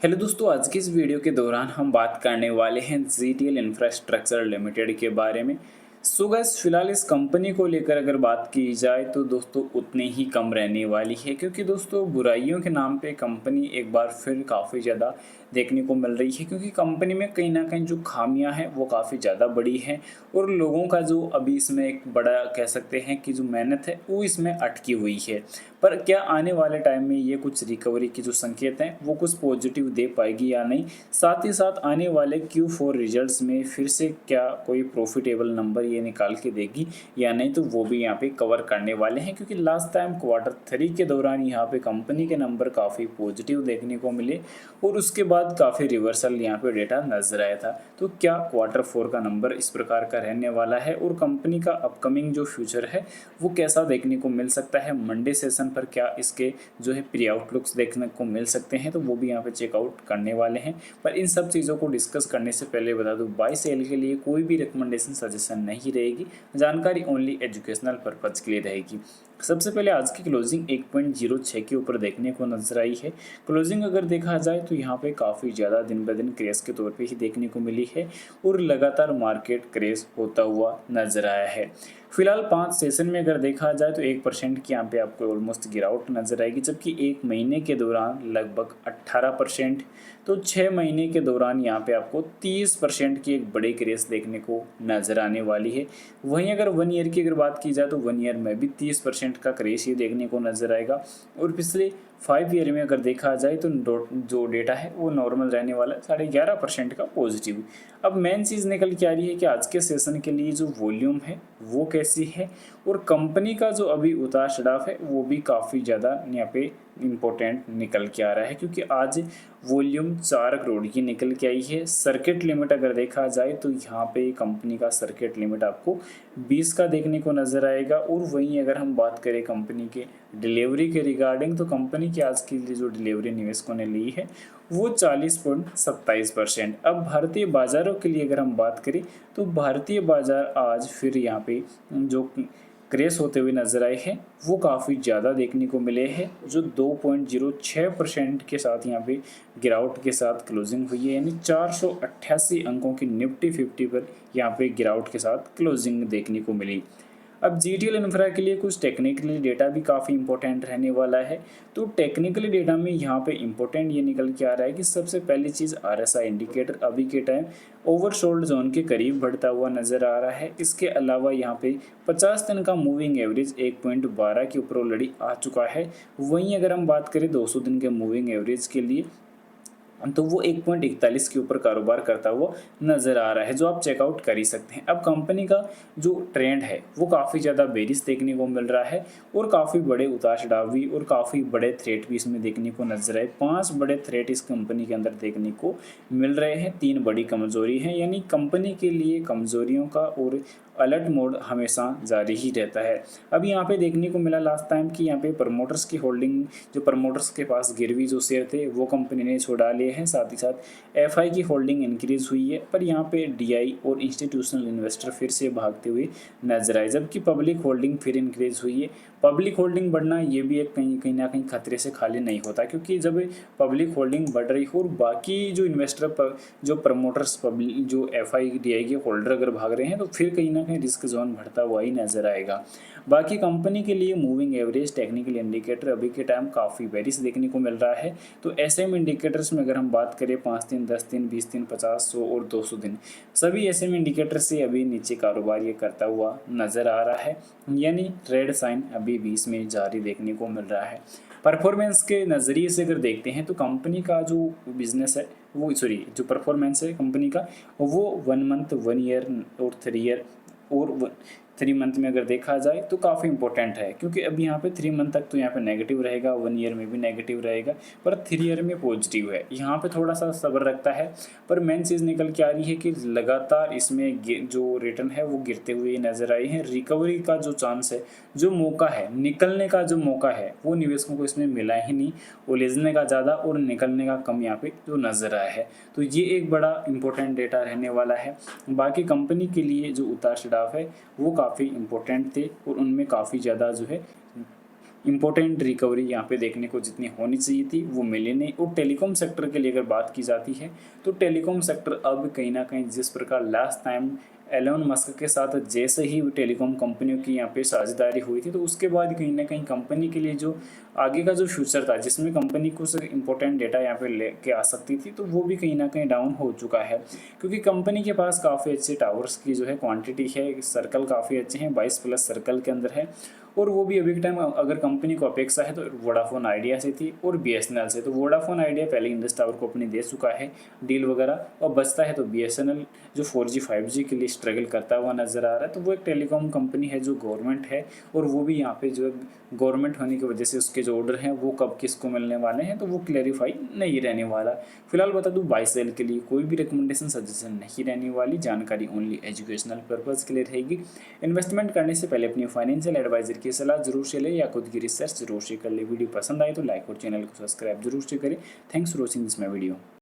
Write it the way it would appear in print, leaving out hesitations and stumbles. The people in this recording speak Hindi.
हेलो दोस्तों, आज की इस वीडियो के दौरान हम बात करने वाले हैं जीटीएल इंफ्रास्ट्रक्चर लिमिटेड के बारे में। सो गाइस, फिलहाल इस कंपनी को लेकर अगर बात की जाए तो दोस्तों उतनी ही कम रहने वाली है, क्योंकि दोस्तों बुराइयों के नाम पे कंपनी एक बार फिर काफ़ी ज़्यादा देखने को मिल रही है, क्योंकि कंपनी में कहीं ना कहीं जो खामियां हैं वो काफ़ी ज़्यादा बड़ी हैं। और लोगों का जो अभी इसमें एक बड़ा कह सकते हैं कि जो मेहनत है वो इसमें अटकी हुई है। पर क्या आने वाले टाइम में ये कुछ रिकवरी की जो संकेत हैं वो कुछ पॉजिटिव दे पाएगी या नहीं, साथ ही साथ आने वाले Q4 रिजल्ट्स में फिर से क्या कोई प्रॉफिटेबल नंबर ये निकाल के देगी या नहीं, तो वो भी यहाँ पे कवर करने वाले हैं। क्योंकि लास्ट टाइम Q3 के दौरान यहाँ पे कंपनी के नंबर काफ़ी पॉजिटिव देखने को मिले और उसके बाद काफ़ी रिवर्सल यहाँ पे डेटा नजर आया था। तो क्या Q4 का नंबर इस प्रकार का रहने वाला है और कंपनी का अपकमिंग जो फ्यूचर है वो कैसा देखने को मिल सकता है, मंडे सेशन पर क्या इसके जो है प्री आउटलुक्स देखने को मिल सकते हैं, तो वो भी यहाँ पे चेकआउट करने वाले हैं। पर इन सब चीज़ों को डिस्कस करने से पहले बता दूँ, बाय सेल के लिए कोई भी रिकमेंडेशन सजेशन नहीं रहेगी, जानकारी ओनली एजुकेशनल पर्पज के लिए रहेगी। सबसे पहले आज की क्लोजिंग 1.06 के ऊपर देखने को नजर आई है। क्लोजिंग अगर देखा जाए तो यहाँ पे काफ़ी ज़्यादा दिन ब दिन क्रेश के तौर पे ही देखने को मिली है और लगातार मार्केट क्रेश होता हुआ नजर आया है। फिलहाल 5 सेशन में अगर देखा जाए तो 1% की यहाँ पे आपको ऑलमोस्ट गिरावट नजर आएगी, जबकि एक महीने के दौरान लगभग 18%, तो 6 महीने के दौरान यहाँ पे आपको 30% की एक बड़ी क्रेश देखने को नजर आने वाली है। वहीं अगर 1 ईयर की अगर बात की जाए तो 1 ईयर में भी 30% का क्रेश ही देखने को नजर आएगा। और पिछले 5 ईयर में अगर देखा जाए तो जो डेटा है वो नॉर्मल रहने वाला है, 11.5% का पॉजिटिव। अब मेन चीज़ निकल के आ रही है कि आज के सेशन के लिए जो वॉल्यूम है वो कैसी है और कंपनी का जो अभी उतार चढ़ाव है वो भी काफ़ी ज़्यादा यहाँ पे इम्पोर्टेंट निकल के आ रहा है। क्योंकि आज वॉल्यूम 4 करोड़ की निकल के आई है। सर्किट लिमिट अगर देखा जाए तो यहाँ पे कंपनी का सर्किट लिमिट आपको 20 का देखने को नज़र आएगा। और वहीं अगर हम बात करें कंपनी के डिलीवरी के रिगार्डिंग, तो कंपनी की आज के लिए जो डिलीवरी निवेशकों ने ली है वो 40.27%। अब भारतीय बाज़ारों के लिए अगर हम बात करें तो भारतीय बाज़ार आज फिर यहाँ पे जो क्रेश होते हुए नजर आए हैं वो काफ़ी ज़्यादा देखने को मिले हैं, जो 2.06% के साथ यहाँ पे गिरावट के साथ क्लोजिंग हुई है। यानी 488 अंकों की निफ्टी 50 पर यहाँ पे गिरावट के साथ क्लोजिंग देखने को मिली। अब जीटीएल इंफ्रा के लिए कुछ टेक्निकली डेटा भी काफ़ी इंपॉर्टेंट रहने वाला है। तो टेक्निकली डेटा में यहाँ पे इंपॉर्टेंट ये निकल के आ रहा है कि सबसे पहली चीज़ आरएसआई इंडिकेटर अभी के टाइम ओवरसोल्ड जोन के करीब बढ़ता हुआ नजर आ रहा है। इसके अलावा यहाँ पे 50 दिन का मूविंग एवरेज 1.12 के ऊपर ऑलरेडी आ चुका है। वहीं अगर हम बात करें 200 दिन के मूविंग एवरेज के लिए, तो वो 1.41 के ऊपर कारोबार करता हुआ नजर आ रहा है, जो आप चेकआउट कर ही सकते हैं। अब कंपनी का जो ट्रेंड है वो काफ़ी ज़्यादा बेरिश देखने को मिल रहा है और काफ़ी बड़े उतार चढ़ाव भी और काफ़ी बड़े थ्रेट भी इसमें देखने को नजर आए। 5 बड़े थ्रेट इस कंपनी के अंदर देखने को मिल रहे हैं, 3 बड़ी कमजोरी हैं। यानी कंपनी के लिए कमजोरियों का और अलर्ट मोड हमेशा जारी ही रहता है। अब यहाँ पे देखने को मिला लास्ट टाइम कि यहाँ पे प्रमोटर्स की होल्डिंग, जो प्रमोटर्स के पास गिरवी जो शेयर थे वो कंपनी ने छुड़ा लिए हैं। साथ ही साथ एफआई की होल्डिंग इंक्रीज हुई है, पर यहाँ पे डीआई और इंस्टीट्यूशनल इन्वेस्टर फिर से भागते हुए नजर आए, जबकि पब्लिक होल्डिंग फिर इंक्रीज हुई है। पब्लिक होल्डिंग बढ़ना ये भी एक कहीं ना कहीं खतरे से खाली नहीं होता, क्योंकि जब पब्लिक होल्डिंग बढ़ रही हो और बाकी जो इन्वेस्टर जो प्रमोटर्स पब्लिक जो एफआई डीआई के होल्डर अगर भाग रहे हैं, तो फिर कहीं ना कहीं रिस्क जोन बढ़ता हुआ ही नजर आएगा। बाकी कंपनी के लिए मूविंग एवरेज टेक्निकल इंडिकेटर अभी के टाइम काफ़ी बेरिश देखने को मिल रहा है। तो एसएम इंडिकेटर्स में अगर हम बात करें 5 दिन, 10 दिन, 20 दिन, 50, 100 और 200 दिन, सभी एसएम इंडिकेटर से अभी नीचे कारोबार ये करता हुआ नजर आ रहा है। यानी रेड साइन अभी भी इसमें जारी देखने को मिल रहा है। परफॉर्मेंस के नज़रिए से अगर देखते हैं तो कंपनी का जो बिजनेस है वो जो परफॉर्मेंस है कंपनी का वो 1 मंथ, 1 ईयर और 3 ईयर और 3 मंथ में अगर देखा जाए तो काफ़ी इंपॉर्टेंट है। क्योंकि अब यहाँ पे 3 मंथ तक तो यहाँ पे नेगेटिव रहेगा, 1 ईयर में भी नेगेटिव रहेगा, पर 3 ईयर में पॉजिटिव है। यहाँ पे थोड़ा सा सब्र रखता है। पर मेन चीज़ निकल के आ रही है कि लगातार इसमें जो रिटर्न है वो गिरते हुए नजर आए हैं। रिकवरी का जो चांस है, जो मौका है, निकलने का जो मौका है, वो निवेशकों को इसमें मिला ही नहीं। उलझने का ज़्यादा और निकलने का कम यहाँ पे जो नजर आया है। तो ये एक बड़ा इंपॉर्टेंट डेटा रहने वाला है। बाकी कंपनी के लिए जो उतार चढ़ाव है वो काफ़ी इम्पोर्टेंट थे और उनमें काफ़ी ज़्यादा जो है इंपॉर्टेंट रिकवरी यहाँ पे देखने को जितनी होनी चाहिए थी वो मिली नहीं। और टेलीकॉम सेक्टर के लिए अगर बात की जाती है तो टेलीकॉम सेक्टर अब कहीं ना कहीं जिस प्रकार लास्ट टाइम एलोन मस्क के साथ जैसे ही टेलीकॉम कंपनियों की यहाँ पे साझेदारी हुई थी तो उसके बाद कहीं ना कहीं कंपनी के लिए जो आगे का जो फ्यूचर था जिसमें कंपनी को सिर्फ इंपॉर्टेंट डेटा यहाँ पे लेके आ सकती थी तो वो भी कहीं ना कहीं डाउन हो चुका है, क्योंकि कंपनी के पास काफ़ी अच्छे टावर्स की जो है क्वांटिटी है, सर्कल काफ़ी अच्छे हैं, 22+ सर्कल के अंदर है। और वो भी अभी के टाइम अगर कंपनी को अपेक्षा है तो वोडाफोन आइडिया से थी और बीएसएनएल से। तो वोडाफोन आइडिया पहले इंडस टावर को अपनी दे चुका है डील वगैरह, और बचता है तो बीएसएनएल जो 4G 5G के लिए स्ट्रगल करता हुआ नजर आ रहा है। तो वो एक टेलीकॉम कंपनी है जो गवर्नमेंट है, और वो भी यहाँ पे जो गवर्नमेंट होने की वजह से उसके जो ऑर्डर हैं वो कब किसको मिलने वाले हैं तो वो क्लेरिफाई नहीं रहने वाला। फिलहाल बता दूँ बाय सेल के लिए कोई भी रिकमेंडेशन सजेशन नहीं रहने वाली, जानकारी ओनली एजुकेशनल पर्पज़ के लिए रहेगी। इन्वेस्टमेंट करने से पहले अपनी फाइनेंशियल एडवाइजर की सलाह जरूर से ले या खुद की रिसर्च जरूर से कर ले। वीडियो पसंद आए तो लाइक और चैनल को सब्सक्राइब जरूर से करें। Thanks for watching this my video.